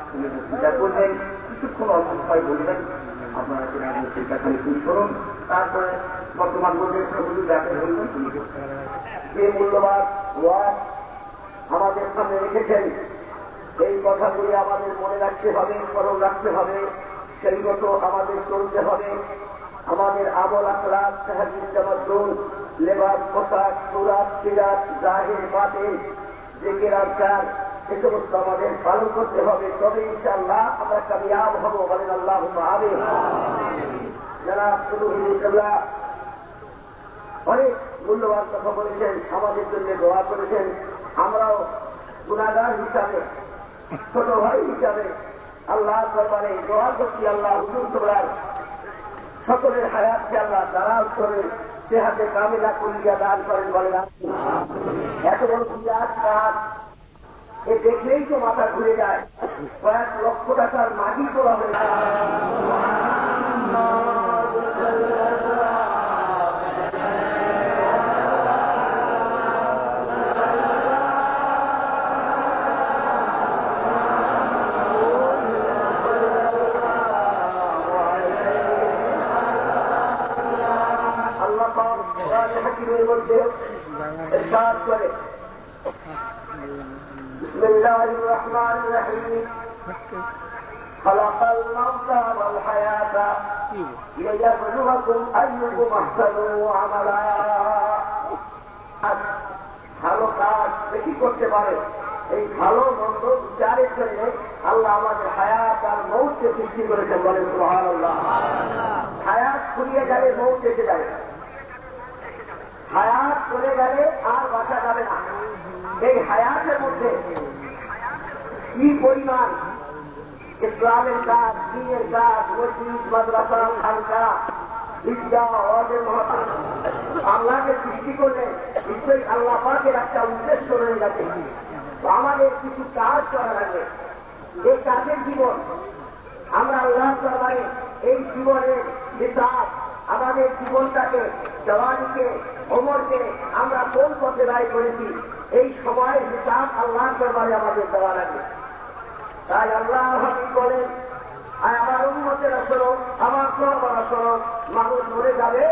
তিনি বক্তৃতা করবেন, কিছুক্ষণ অল্প সময় বলবেন, আপনারা সেটা খালি শুরু করুন, তারপরে বর্তমান পরিবেশে হুজুর যাকে বলবেন তিনি যে মূল্যবান ওয়াজ আমাদের সামনে রেখেছেন, এই কথাগুলি আমাদের মনে রাখতে হবে, স্মরণ রাখতে হবে, সেই মতো আমাদের চলতে হবে। আমাদের আমল আখলাক, তাহজিদ তামাদ্দুন, লেবাস পোশাক, সুরাত সিরাত, জাহির বাতিন, জিকির আজকার, এ সমস্ত আমাদের পালন করতে হবে। তবে ইনশাআল্লাহ আমরা কামিয়াব হব, বলেন আল্লাহুম্মা আমিন। জনাব সুবহানাল্লাহ অনেক মূল্যবান কথা বলেছেন, আমাদের জন্য দোয়া করেছেন। আমরাও গুনাহগার হিসাবে, ছোট ভাই হিসাবে আল্লাহ দরবারে দোয়া করছি, আল্লাহ হুজুর তোমরার সকলের হায়াতকে আল্লাহ দারাজ করে সেহাতে কামিলা করিয়া দান করেন, বলেন এত বড় বিরাট কাজ, এ দেখলেই তো মাথা ঘুরে যায়। কয়েক লক্ষ টাকার মাটি তোলা হয়ে যায়। بسم الله الرحمن الرحيم خلق الموت والحياة ليبلوكم أيكم أحسن عملا। ভালো কাজ বেশি করতে পারে, এই ভালো মন্দ বিচারের জন্য আল্লাহ আমাদের হায়াত আর মৌতকে সৃষ্টি করেছেন, বলেন সুবহানাল্লাহ। হায়াত ফুরিয়ে গেলে মৌত এসে যাবে, হায়াত চলে গেলে আর বাঁচা যাবে না। এই হায়াতের মধ্যে কি পরিমাণ ইসলামের কাজ, দ্বীনের কাজ, মসজিদ, মাদ্রাসা, খানকা, বিদ্যা, ওয়াজের মাহফিল, আল্লাহকে সৃষ্টি করলে নিশ্চয়ই আল্লাহ পাকের একটা উদ্দেশ্য রয়ে গেছে। আমাদের কিছু কাজ করা লাগবে। এই কাজের জীবন আমরা আল্লাহ দরবারে এই জীবনের হিসাব, আমাদের জীবনটাকে, জওয়ানিকে, ওমরকে আমরা কোন পথে ব্যয় করেছি, এই সময়ের হিসাব আল্লাহর দরবারে আমাদের দেওয়া লাগবে। তাই আল্লাহ হাবিব বলেন, আমার উম্মতেরা শোনো, আমার সাহাবারা শোনো, মানুষ মরে যাবে,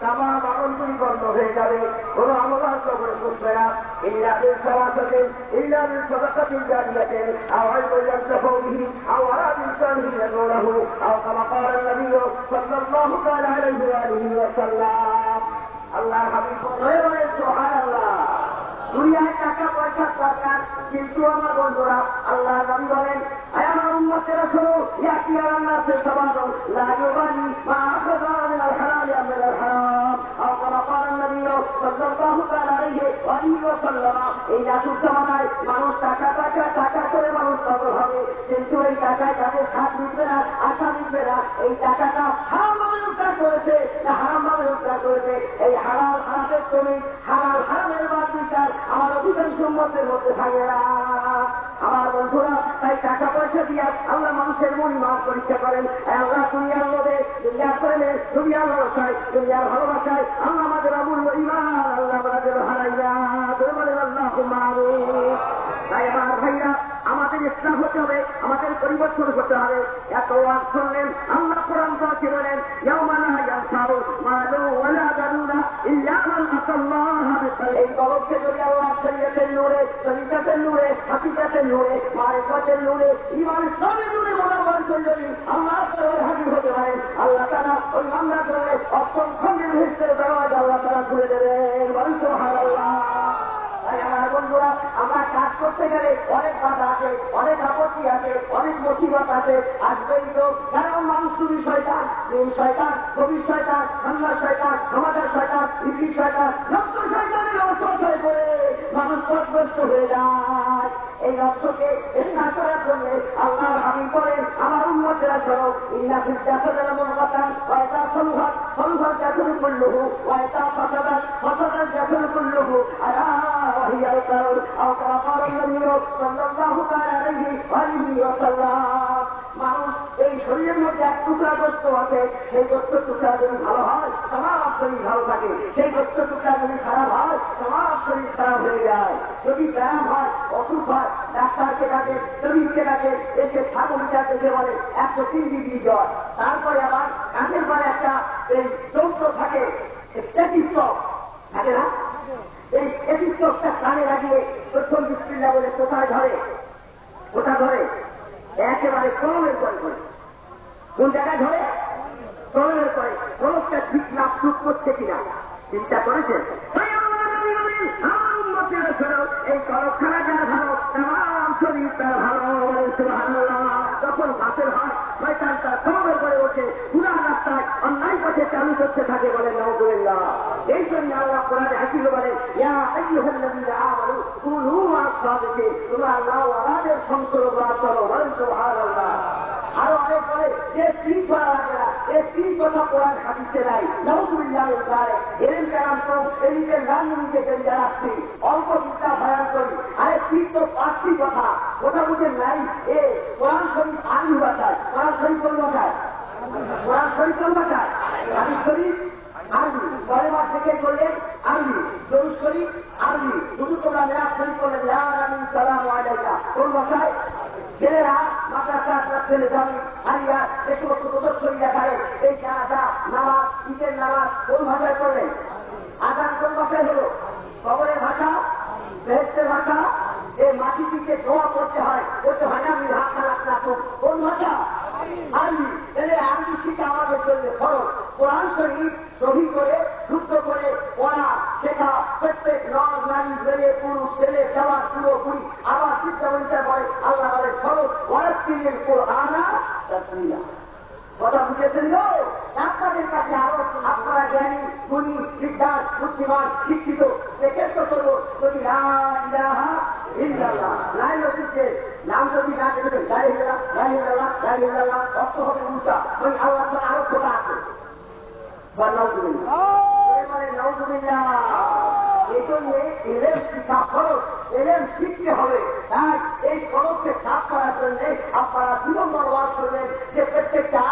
তামাম আমলগুলি বন্ধ হয়ে যাবে, কোন আমল আর কখনো করবে না। ইল্লাবিল সালাতাতিন, ইল্লাবিল সাদাকাতিন জারিয়াতিন, আও ইলমিন ইয়ানতাফউ বিহি, আও আরাদিন সালিহিন ইয়াদউহু, আও কামা ক্বালা নবী সাল্লাল্লাহু তাআলা আলাইহি ওয়া আলিহি ওয়া সাল্লাম। আল্লাহর হাবিব বলেন, সুবহানাল্লাহ। দুনিয়ায় টাকা পয়সার দরকার, কিন্তু আমার বন্ধুরা আল্লাহ নবী বলেন, আমার উম্মতেরা শোনো, ইয়াতি আলান্নাসে সাবাদুন লা ইউবালি মা আখাযা মিনাল হালালি আম মিনাল হারাম, আও কামা ক্বালা নবী সাল্লাল্লাহু তাআলা আলাইহি ওয়া আলিহি ওয়া সাল্লাম। এই রাসূল জামানায় মানুষ টাকা টাকা টাকা করে মানুষ পাগল হবে, কিন্তু এই টাকায় তাদের স্বাদ মিটবে না, আশা মিটবে না। এই টাকাটা হারামভাবে রোজগার করেছে না হারামভাবে রোজগার করেছে, এই হালাল হারামের শ্রমিক, হালাল হারামের বাদ বিচার আমার অধিকাংশ উম্মতের মধ্যে থাকে না। আমার বন্ধুরা, তাই টাকা পয়সা দিয়া আল্লাহ মানুষের মহিমার পরীক্ষা করেন। আল্লাহ দুনিয়ার লোভে, দুনিয়ার প্রেমে, দুনিয়ার লালসায়, দুনিয়ার ভালোবাসায় আল্লাহ আমাদের অমূল্য ঈমান আল্লাহ আমাদের হারাইয়া বলেন আল্লাহুম্মা আমিন। তাই আমার ভাইরা, আমাদের ইসলাম হতে হবে, আমাদের পরিবর্তন হতে হবে। এত ওয়াজ শুনলেন, আল্লাহ কোরআন পাকে বলেন, ইয়াউমা লা ইয়ানফাউ মালু ওয়ালা বানুনা ইল্লা মান আতাল্লাহ বিকলবিন। এই কলবকে যদি আল্লাহ শরীয়তের নূরে, তরিকাতের নূরে, হাকিকাতের নূরে, মারিফাতের নূরে, ঈমান ইসলামের নূরে মুনাওয়ার করে যদি আল্লাহ তাআলা হাজির হতে পারেন, আল্লাহ তাআলা ওই বান্দার জন্য অষ্টম খণ্ডের ভিতরে দরওয়াজা আল্লাহ তাআলা খুলে দেবেন, বলেন সুবহানাল্লাহ। তাই আমার বন্ধুরা, আমরা কাজ করতে গেলে অনেক বাধা আছে, অনেক আপত্তি আছে, অনেক মুসিবত আছে, আসবেই তো। কারণ মানুষ তুমি শয়তান, দিন শয়তান, কবির শয়তান, ঠান্ডার শয়তান, সমাজের শয়তান, ইবলিস শয়তান, রক্ত শয়তানের অবস্থায় করে মানুষ পথভ্রষ্ট হয়ে যায়। এই রক্তকে না করার জন্য আল্লাহর হাবিব বলেন, আমার উম্মতেরা শোনো, ইন্না ফিল জাসাদিল মুদগাতান ওয়া ইযা সালুহাত সালুহাল জাসাদু কুল্লুহু ওয়া ইযা ফাসাদাত ফাসাদাল জাসাদু কুল্লুহু আলা ওয়া হিয়াল কালব, আও কামা ক্বালা নবী সাল্লাল্লাহু তাআলা আলাইহি ওয়া আলিহি ওয়া সাল্লাম। মানুষ এই শরীরের মধ্যে এক টুকরা গোস্ত আছে, সেই গোস্ত টুকরা যদি ভালো হয় তোমার শরীর ভালো থাকে, সেই গোস্ত টুকরা যদি খারাপ হয় তোমার শরীর খারাপ হয়ে যায়। যদি ব্যায়াম হয়, অসুখ হয়, ডাক্তারকে ডাকে, শরীরকে ডাকে, এসে ঠাকুরটা দেখে বলে 103 ডিগ্রি জ্বর। তারপরে আবার কাঁধের পরে একটা এই যন্ত্র থাকে, স্ট্যাটিস্টক থাকে না, এই স্ট্যাটিস্টকটা কানে লাগিয়ে প্রথম বিসমিল্লাহ বলে কোথায় ধরে, ওটা ধরে একেবারে কলমের পরে করে। কোন জায়গায় ধরে? কলমের পরে। কলমটা ঠিক না সুখ করছে কিনা চিন্তা করেছেন? এই কলমখানা যারা ভালো তার শরীর তার ভালো। যখন বাসের হয় শয়তান তার কলমের পরে ওঠে, পুরা রাস্তায় অন্যায় পথে চালু করতে থাকে, বলেন নাউযুবিল্লাহ। এই জন্য আল্লাহ কোরআনে হাকিমে বলেন, ইয়া আইয়ুহাল্লাযীনা আমানু কুনু মা'আস-সাদিকিন, তোমরা আল্লাহ ওয়ালাদের সংসর্গা করো, বলেন সুবহানাল্লাহ। আরো অনেক বলে যে তিন করা লাগে না, এই তিন কথা কোরআন হাদিসে নাই। নাউযুবিল্লাহ। এলেন কালাম তো এদিকে রাজনীতিকে বেরিয়ে রাখছি, অল্প বিদ্যা ভয়ান করি। আরে তিন তো 5টি কথা, ওটা বুঝে নাই। এ কোরআন শরীফ আরবি ভাষায়, কোরআন শরীফ কোন ভাষায়? কোরআন শরীফ কোন ভাষায়? হাদিস শরীফ আরবি, কলেমা থেকে করলেন আরবি, দরুদ শরীফ আরবি, শুধু তোমরা মেরাজ শরীফ করলেন ইয়া রাব্বি সালামু আলাইকা কোন ভাষায়? ছেলেরা মাদ্রাসা ছেলে যাবে আলিয়া যে সমস্ত প্রদর্শনী দেখায়, এই জানাজা নামাজ, ঈদের নামাজ কোন ভাষায় করলেন? আজান কোন ভাষায় হলো? কবরের ভাষা, বেহেশতের ভাষা, এই মাটি থেকে দোয়া করতে হয়, করতে হয় না? আমি ভাষা রাখা কোন ভাষা? আরবি। তাহলে আরবি শিখে আমাদের জন্য খরচ। কোরআন শরীফ সহি করে শুদ্ধ করে পড়া শেখা প্রত্যেক নর নারী মেয়ে পুরুষ ছেলে জওয়ান পুরো বুড়ি আবার চিন্তা বলতে পারে আল্লাহ বলে খরচ ওয়ারাতিলিল কুরআনা তাসবিলা। কথা বুঝেছেন? আপনাদের কাছে আরো আপনারা জ্ঞানী গুণী বিদ্যান বুদ্ধিমান শিক্ষিত চেষ্টা করবো যদি লা ইলাহা ইল্লাল্লাহ লাই হচ্ছে নাম যদি না দেখবেন লা ইলাহা ইল্লাল্লাহ লা ইলাহা অর্থ হবে উল্টা, ওই আল্লাহ তাআলা আরো খোদা আছে। এই জন্য এলেম শিক্ষা খরচ, এলেম শিখতে হবে। তাই এই খরচকে সাফ করার জন্য আপনারা জীবন বর্বাদ করলেন যে প্রত্যেকটা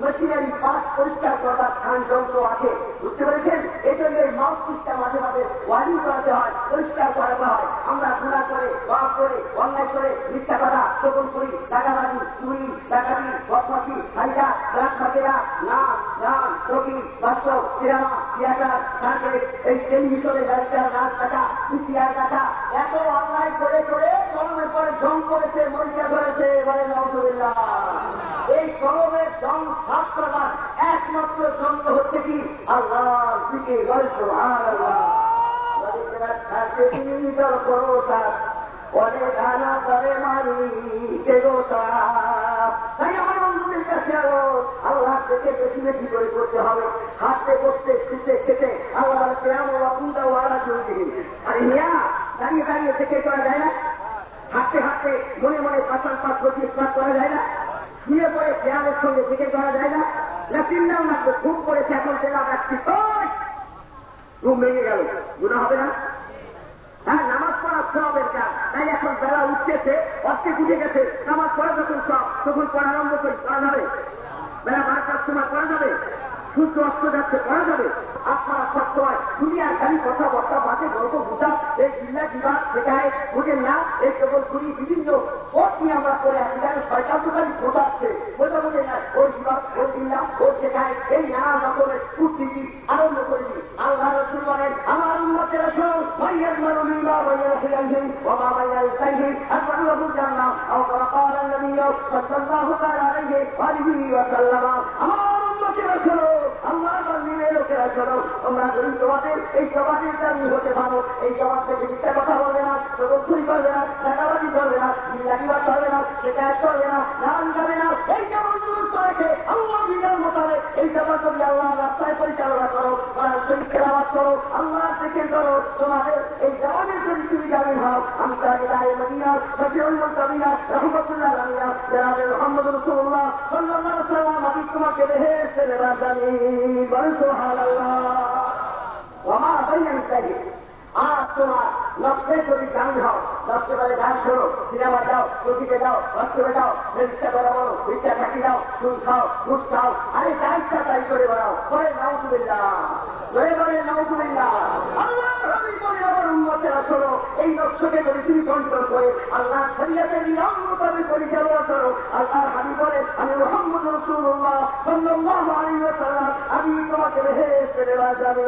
মেশিনারি পাস পরিষ্কার করার স্থান যন্ত্র আছে, বুঝতে পেরেছেন? এই জন্য এই মাউথ পিসটা মাঝে মাঝে ওয়ারিং করাতে হয়, পরিষ্কার করাতে হয়। আমরা গুণা করে, পাপ করে, অন্যায় করে, মিথ্যা কথা শোষণ করি, টাকাবাজি, চুরি, ডাকাতি, বদমাশি, হাইজা, রাত মাতেরা, নাচ, গান, ছবি, বাস্তব, সিনেমা, থিয়েটার, সার্কেট, এই টেলিভিশনে ব্যবসা, নাচ দেখা, পিসিআর দেখা, এত অন্যায় করে করে কলমের পরে জং করেছে, মরিচা ধরেছে, বলে নাউযুবিল্লাহ। এই কলমের জং সাফ করবার একমাত্র যন্ত্র হচ্ছে কি? আল্লাহর জিকির, বলে সুবহানাল্লাহ। অনেক গানা করে মারি কে গোটা। তাই আমার বন্ধুদের কাছে আল্লাহ থেকে বেশি বেশি করে করতে হবে। হাঁটতে বসতে শুতে খেতে আল্লাহ কেমন অপুনটা ওয়ারা চলছে। আর ইয়া দাঁড়িয়ে দাঁড়িয়ে থেকে করা যায় না? হাঁটতে হাঁটতে মনে মনে পাঁচাল পাঁচ 25 পাঁচ করা যায় না? শুয়ে পড়ে খেয়ালের সঙ্গে থেকে করা যায় না? না চিন্তাও না খুব করেছে এখন তেলা রাখছি, ঘুম ভেঙে গেল, গুণা হবে না? হ্যাঁ, নামাজ পড়া সবের কাজ। তাই এখন বেলা উঠতেছে, অর্ধেক উঠে গেছে, নামাজ পড়া যখন সব তখন পড়া আরম্ভ করে পড়া যাবে? বেলা 12টার সময় পড়া যাবে? সূর্য অস্ত যাচ্ছে পড়া যাবে? আপনারা সবসময় দুনিয়ার খালি কথাবার্তা বাদে গল্প বুঝা এই জিল্লা বিভাগ শেখায় বুঝেন না? এই কেবল ঘুরি বিভিন্ন কোর্স নিয়ে আমরা করে আসি, যেন সরকার তো খালি বোঝাচ্ছে, বোঝা বোঝে না ওর বিভাগ ওর জিল্লা ওর শেখায়, এই নানা রকমের কুটনীতি আরম্ভ করে দিই। আল্লাহ রাসূল বলেন আমার উম্মতেরা শোনো, ভাইয়ার মানুষ ভাইয়ার ফিরাইছেন বাবা ভাইয়ার চাইছে আপনার রবুল জান্নাহ আও কাল নবী সাল্লাল্লাহু আলাইহি ওয়া সাল্লাম। আমার উম্মতেরা শোনো, আল্লাহ বান্দিদের লোকেরা শোনো, তোমরা যদি তোমাদের এই জবানের দাবি হতে পারো, এই জবাব থেকে মিথ্যা কথা বলবে না, চুরি করবে না, টাকাবাজি করবে না, জিল্লাগিবাজ করবে না, শিকায়ত করবে না, নাম যাবে না, এই জবান দুরুস্ত রেখে আল্লাহ বিধান মোতাবেক এই জবান যদি আল্লাহ রাস্তায় পরিচালনা করো, শরীর তেলাওয়াত করো, আল্লাহ জিকির করো, তোমাদের এই জবানের যদি তুমি জামিন হও, আমি তাহলে রায়ে মদিনা শফিউল মুত্তাকিন রাহমাতুল্লাহ আলাইহি জনাবে মুহাম্মদ রাসূলুল্লাহ সাল্লাল্লাহু আলাইহি ওয়াসাল্লাম আমি তোমাকে বেহেশতে নেবার জানি, বল সুবহানাল্লাহ। ওয়া মা বাইনা আর তোমার নষ্টের যদি গান হও, নষ্ট করে গান শোনো, সিনেমা যাও, প্রতিকে যাও, বাস্তবে যাও, রিক্সা করে বলো, রিক্সা থাকি যাও, চুল খাও, ঘুষ খাও, আরে যা ইচ্ছা তাই করে বেড়াও, করে নাউজুবিল্লাহ, করে নাউজুবিল্লাহ। আল্লাহ রবি বলে আমার উম্মতেরা শোনো, এই নকশকে যদি তুমি কন্ট্রোল করে আল্লাহ শরীয়তের নিয়ম মোতাবেক পরিচালনা করো, আল্লাহর হাবিব বলে আমি মুহাম্মদ রাসূলুল্লাহ সাল্লাল্লাহু আলাইহি ওয়াসাল্লাম, আমি তোমাকে বেহেশতে দেওয়া যাবে।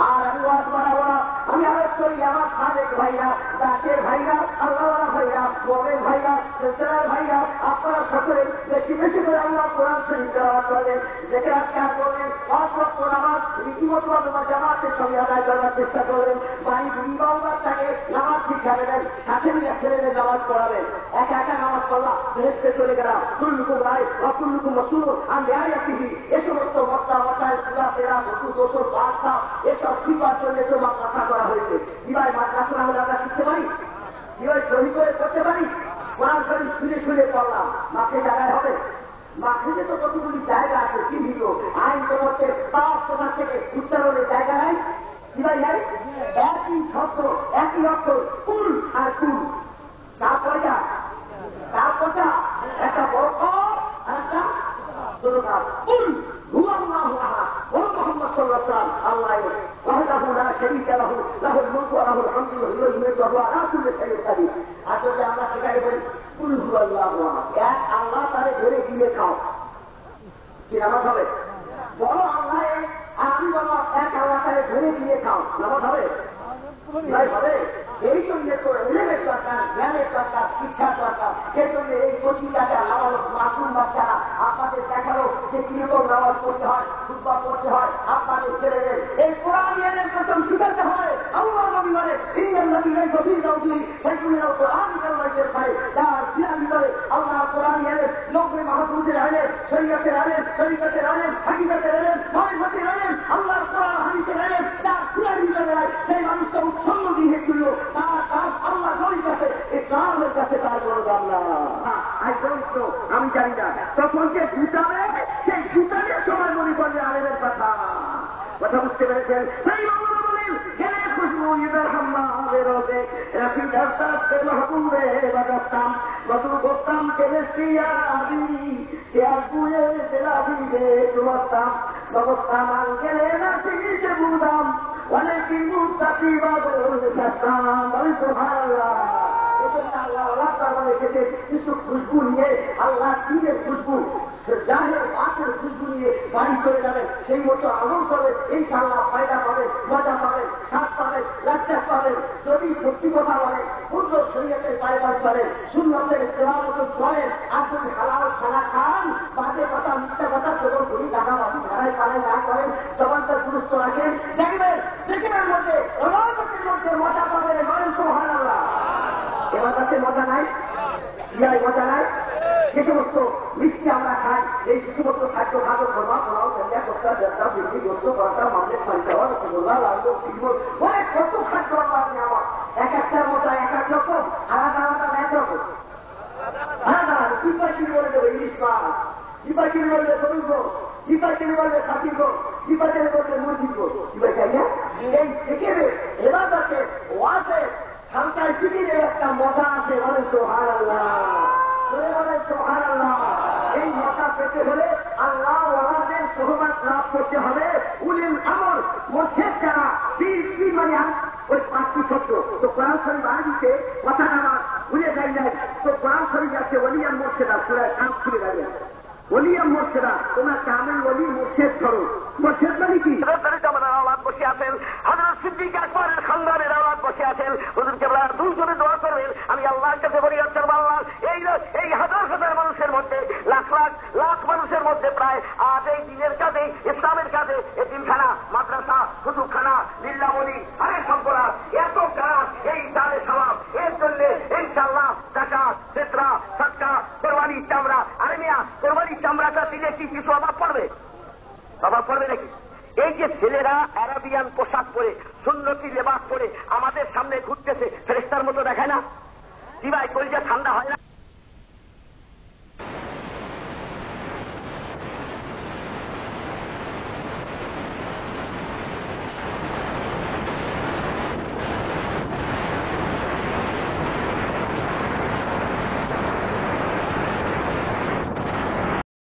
আর আমি ওয়াজ বাড়াবো না, আমি আরো করি আমার সাবেক ভাইরা, দাসের ভাইরা, আল্লাহওয়ালা ভাইরা, মোমেন ভাইরা, সিলসিলার ভাইরা, আপনারা সকলে বেশি বেশি করে আল্লাহ কোরআন শরীফ তেলাওয়াত করবেন, যেখানে আজকাল করবেন, পাঁচ ওয়াক্ত নামাজ রীতিমতো আপনারা জামাতের সঙ্গে আদায় করার চেষ্টা করবেন। বাড়ি বিবাহবার থাকে নামাজ শিক্ষা দেবেন, সাথে মিলে ছেলেদের নামাজ পড়াবেন। একা একা নামাজ পড়লা বেহেশতে চলে গেলাম, কুল্লুকুম রায় অকুল্লুকুম মাসউল আন রিআয়াতিহি, এই সমস্ত মক্কা মশায় সূরা তেরা মসুল গোসল বাদশা এসব শিক্ষার জন্য তোমার কথা করা হয়েছে। কিভাবে মাদ্রাসা হলে আমরা শিখতে পারি, কিভাবে সহি করে করতে পারি, কোরআন শরীফ শুনে শুনে পড়লাম, মাঠে জায়গায় হবে, মাঠে তো কতগুলি জায়গা আছে, চিহ্নিত আইন তোমাকে পাঁচ তোমার থেকে উচ্চারণের জায়গা নাই, কিভাবে নাই, একই শব্দ একই অর্থ, কুল আর কুল, তারপরটা একটা বড় আর একটা ছোট কাজ, কুল হুয়াল্লাহু আহাদ ওয়া মুহাম্মদ সাল্লাল্লাহু আলাইহি ওয়াসাল্লাম আল্লাহ ওয়াহদাহু লা শারীকা লাহু লাহুল মুলকু ওয়া লাহুল হামদু ওয়া হুয়া ইউমিতু ওয়া হুয়া আলা কুল্লি শাইইন কাদির। আসলে আমরা সেখানে বলি কুল হুয়াল্লাহু আহাদ, এক আল্লাহ তারে ধরে দিয়ে খাও, কি নামাজ হবে? বড় আল্লাহ আমি বললাম এক আল্লাহ তারে ধরে দিয়ে খাও, নামাজ হবে? হবে। এই জন্য এলেমের দরকার, জ্ঞানের দরকার, শিক্ষার দরকার। এর জন্য এই পত্রিকাটা নামাজ মাসুম বাচ্চারা আপনাদের দেখালো যে কিরকম নামাজ পড়তে হয়, খুতবা পড়তে হয়, আপনাদের ছেলেদের এই কোরআন জ্ঞানের প্রথম শিখাতে হবে। আল্লাহ নবী বলে ইন্নাল্লাযীনা ইয়াকুলুনা ফাইকুলুনা কোরআন কাল্লাইয়ের পায়, যার জ্ঞান ভিতরে আল্লাহ কোরআন জ্ঞানের 90 মাহফুজের আলেম, শরীয়তের আলেম, তরিকতের আলেম, হাদিসের আলেম, মারিফাতের আলেম, আল্লাহর কোরআন হাদিসের আলেম, যার জ্ঞান ভিতরে সেই মানুষটা উৎসন্ন দিয়ে ছিল, তার কাজ আল্লাহ নবীর কাছে, ইসলামের কাছে তার বড় দাম না। আমি জানি না তখন যে জুতাবে, সেই জুতানের সময় মনে করলে আলেমের কথা বুঝতে পেরেছেন। সেই বাংলা বলেন গেলে খুশবু ইদার হাম্মা বেরোবে রাফি দরদাতে মাহবুবে বাদাতাম মধু গোতাম কেলেসিয়া আবি কেয়ার বুয়ে দেলাবিবে তুমাতাম নবস্তাম গেলে নাসিতে বুদাম অনেকই মুস্তাকি বাদল শাস্তাম বলে সুবহানাল্লাহ। আল্লাহ তাআলা রেখেছে কিছু খুশবু নিয়ে, আল্লাহ দিনের খুশবু, জাহের বাতের খুশবু নিয়ে বাড়ি চলে যাবে, সেই মতো আমল করে ইনশাআল্লাহ ফায়দা পাবে, মজা পাবে, স্বাদ পাবে, লজ্জা পাবে। যদি সত্যি কথা বলে, পূর্ণ শরীয়তের পায়দান করে, সুন্নতের তেলাওয়াত করেন, আর যদি হালাল খানা খান, বাজে কথা মিথ্যা কথা কেবল ঘুরি দাগাবাজি ধারায় পালায় না করেন, জবানটা গুরুত্ব রাখেন, দেখবেন জিকিরের মধ্যে ইবাদতের মধ্যে মজা পাবেন। বলেন সুবহানাল্লাহ। ইবাদতে মজা নাই, ইয়ায় মজা নাই। যে সমস্ত মিষ্টি আমরা খাই, এই সমস্ত খাদ্য খাদ্য করবা পোলাও তেলিয়া কোপ্তা জর্দা বৃষ্টি গোস্ত পরোটা মামলেট পালিতাওয়া রসগোল্লা লালু ফিরবো অনেক কত খাদ্য আমরা নেওয়া, এক একটার মতো এক এক রকম, আলাদা আলাদা এক রকম, আলাদা আলাদা। কিংবা কিনে বলে দেবে ইলিশ মাছ, কিংবা কিনে বললে গরুর গোস, কিংবা কিনে বললে খাসির গোস, কিংবা কিনে বললে মুরগির গোস, কিংবা চাই না। এই থেকে এবার আছে ওয়াজে সরকার শিবিরের একটা মজা আছে। বলেন সুবহানাল্লাহ, বলেন সুবহানাল্লাহ। এই মজা পেতে হলে আল্লাহ ওয়ালাদের সোহবত লাভ করতে হবে। উলিল আমর মুরশিদ যারা পীর মানে ওই 5টি শব্দ তো কোরআন শরীফ আরবিতে কথাটা আমার ভুলে যাই নাই, তো কোরআন শরীফ আছে ওলিয়াম মুরশিদা, সূরা কাম খুলে দাঁড়িয়ে ওলিয়াম মুরশিদা, তোমরা কামেল ওলি মুরশিদ ধরো। মুরশিদ মানে কি? আওলাদ বসে আছেন, হযরত সিদ্দিক আকবরের খানদানের আওলাদ বসে আছেন, হুজুর কেবলা দুজনে দোয়া করবেন, আমি আল্লাহর কাছে বলি আল্লাহ এই হাজার হাজার মানুষের মধ্যে, লাখ লাখ লাখ মানুষের মধ্যে প্রায় আজ এই দিনের কাজে, ইসলামের কাজে, এতিমখানা, মাদ্রাসা, কুতুবখানা, লিল্লাহলি, আরে সম্পরা এত কাজ, এই তারে সওয়াব, এর জন্য ইনশাআল্লাহ যাকাত, ফিতরা, সাদকা, কোরবানির চামড়া, আরে মিয়া কোরবানির চামড়াটা দিলে কি কিছু অভাব পড়বে? অভাব পড়বে নাকি? এই যে ছেলেরা আরাবিয়ান পোশাক পরে, সুন্নতি লেবাস পরে আমাদের সামনে ঘুরতেছে, ফেরেশতার মতো দেখায় না? কি ভাই কলিজা ঠান্ডা হয় না?